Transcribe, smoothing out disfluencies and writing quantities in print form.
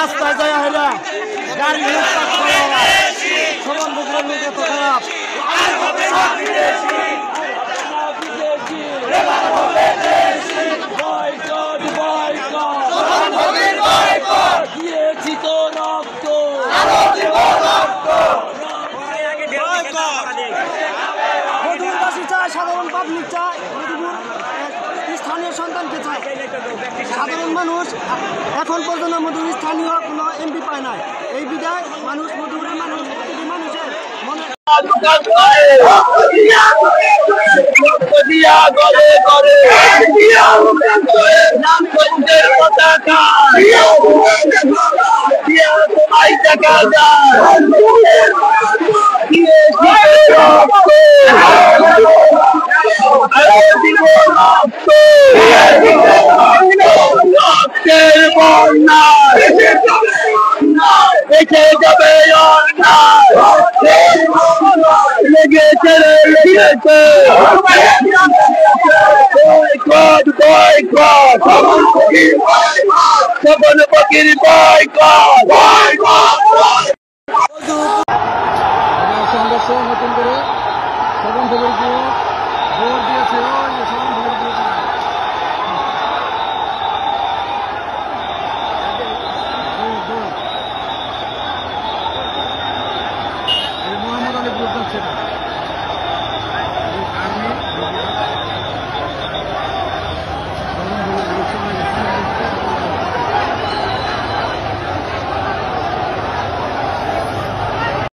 রাস্তায় যায় হেরা গাড়ি সমান বুকের লোক এত খারাপ মধুপুরবাসী চায়, সাধারণ পাবলিক চায়, মধুপুর স্থানীয় সন্তানকে চায়। সাধারণ মানুষ এখন পর্যন্ত মধুপুর স্থানীয় কোনো এমপি পায় না। এই বিধায় মানুষ মধুপুরের মানুষ প্রতিটি মানুষের মনে boycott!